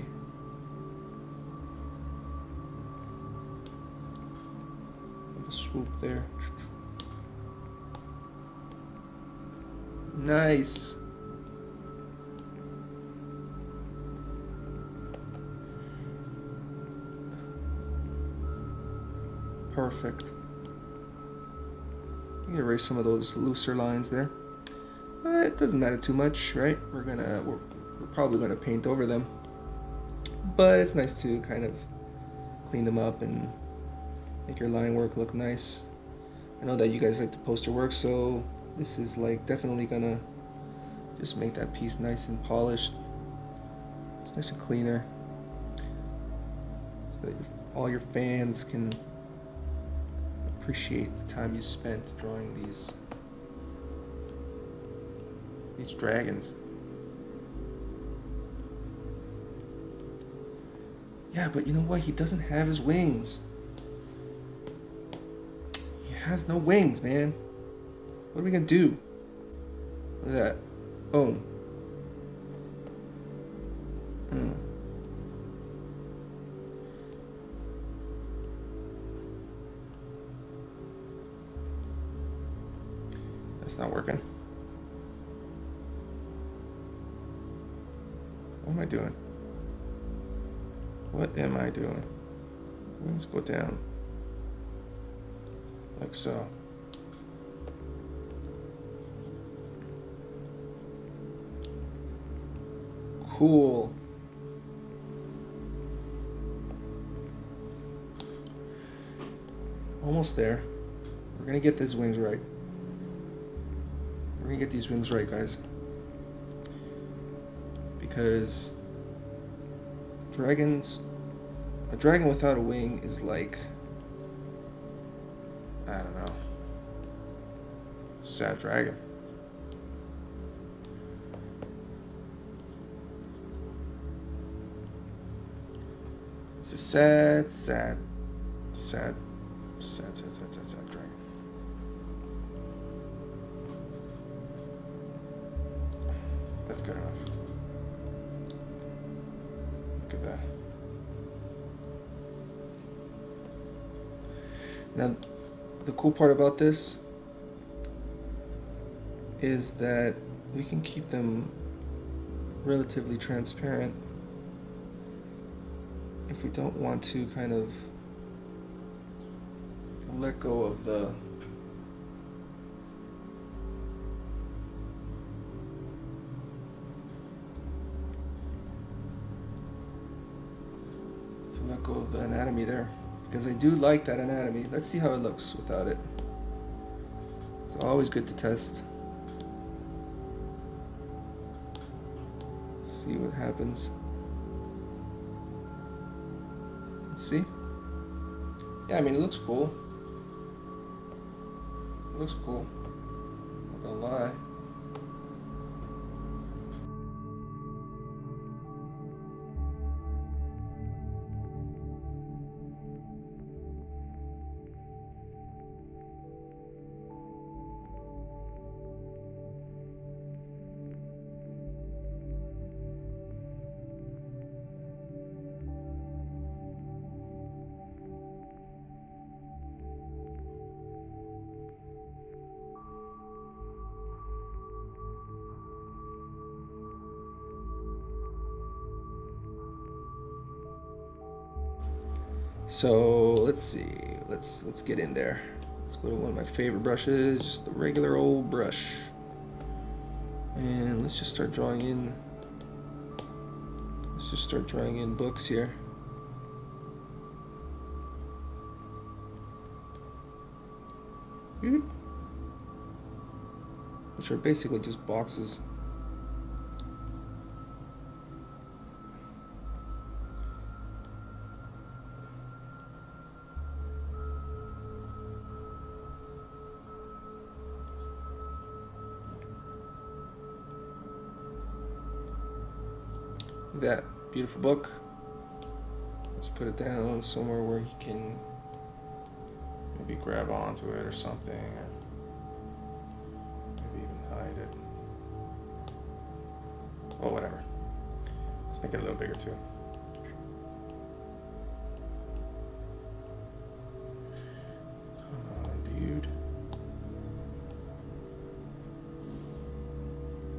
swoop there. Nice. Perfect. You can erase some of those looser lines there. It doesn't matter too much, right? We're probably gonna paint over them, but it's nice to kind of clean them up and make your line work look nice. I know that you guys like the poster work, so this is like definitely gonna just make that piece nice and polished. It's nice and cleaner, so that all your fans can appreciate the time you spent drawing these dragons. Yeah, but you know what? He doesn't have his wings. He has no wings, man. What are we gonna do? Look at that. Boom. That's not working. What am I doing? What am I doing? Wings go down. Like so. Cool. Almost there. We're gonna get these wings right. We're gonna get these wings right, guys. Because a dragon without a wing is like, I don't know, sad dragon. It's a sad dragon. That's good enough. Look at that. Now, the cool part about this is that we can keep them relatively transparent if we don't want to kind of let go of the go of the anatomy there, because I do like that anatomy. Let's see how it looks without it. It's always good to test. See what happens. Let's see. Yeah, I mean, it looks cool. It looks cool. Not gonna lie. So let's see. Let's get in there. Let's go to one of my favorite brushes, just the regular old brush, and let's just start drawing in. Let's just start drawing in books here. Which are basically just boxes. That beautiful book. Let's put it down somewhere where he can maybe grab onto it or something, or maybe even hide it. Well, whatever. Let's make it a little bigger too. Come on, dude.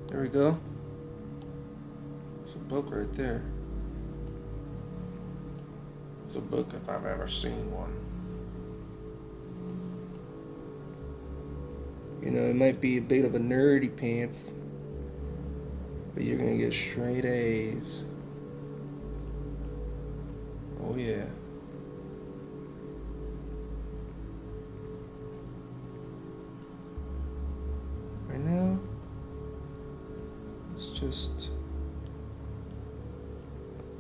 There we go. Book right there. It's a book if I've ever seen one. You know, it might be a bit of a nerdy pants, but you're gonna get straight A's. Oh yeah. Right now, let's just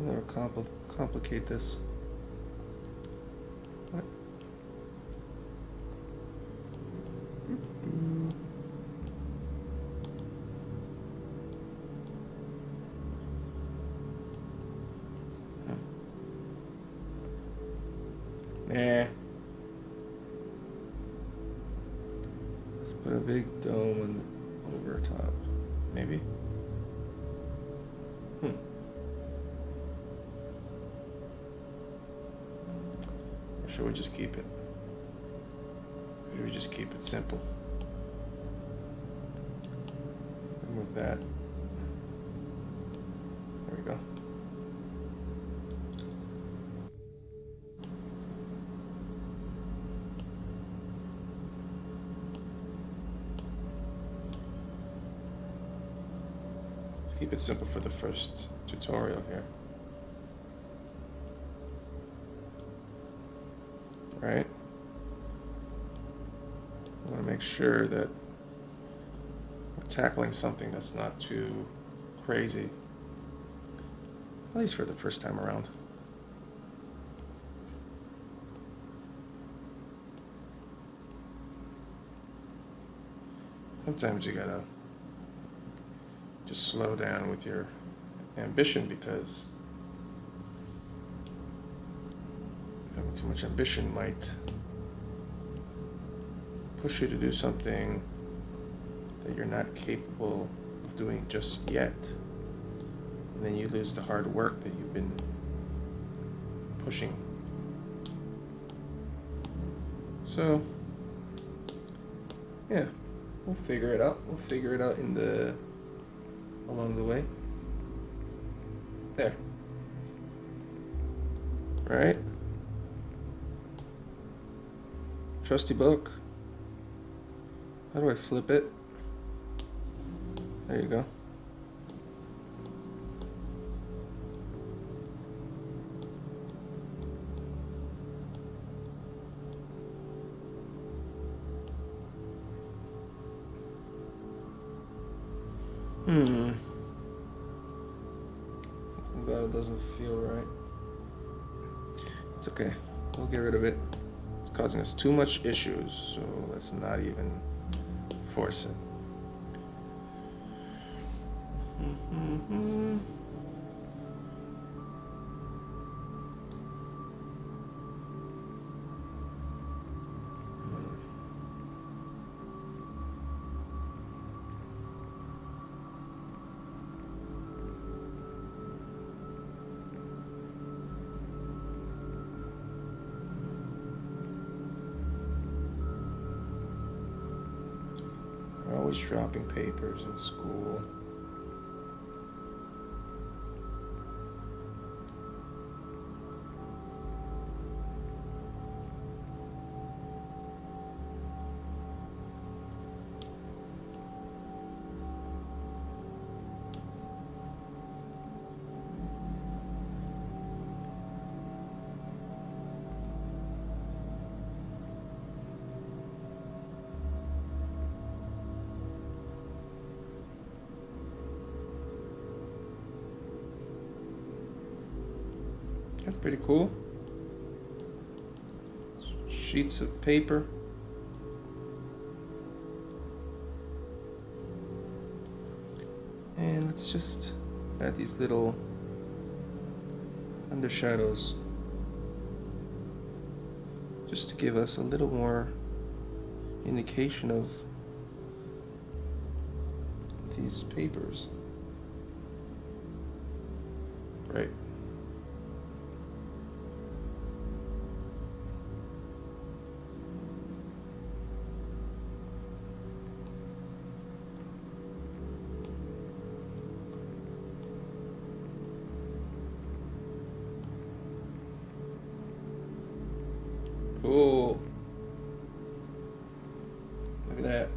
never complicate this. What? Nah. Let's put a big dome over top. Maybe. Or should we just keep it? Should we just keep it simple? Remove that. There we go. Keep it simple for the first tutorial here. Right? I want to make sure that we're tackling something that's not too crazy, at least for the first time around. Sometimes you gotta just slow down with your ambition, because having too much ambition might push you to do something that you're not capable of doing just yet. And then you lose the hard work that you've been pushing. So, yeah, we'll figure it out. We'll figure it out along the way. There. Right? Trusty book. How do I flip it? There you go. Something about it doesn't feel right. It's okay. We'll get rid of it. It's causing us too much issues, so let's not even force it. We're always dropping papers in school. That's pretty cool. Sheets of paper. And let's just add these little undershadows just to give us a little more indication of these papers. Right. Cool. Look at that.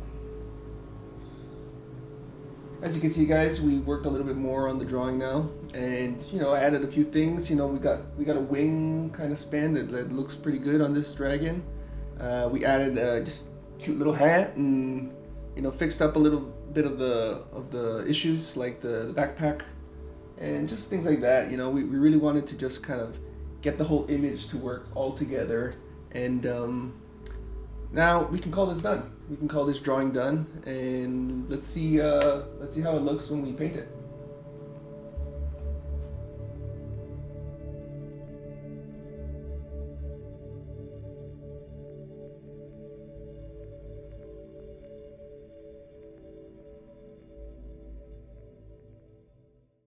As you can see, guys, we worked a little bit more on the drawing now, and I added a few things. We got a wing kind of span that looks pretty good on this dragon. We added just a cute little hat, and fixed up a little bit of the issues like the backpack and just things like that. We really wanted to just kind of get the whole image to work all together. And now we can call this done. We can call this drawing done, and let's see how it looks when we paint it.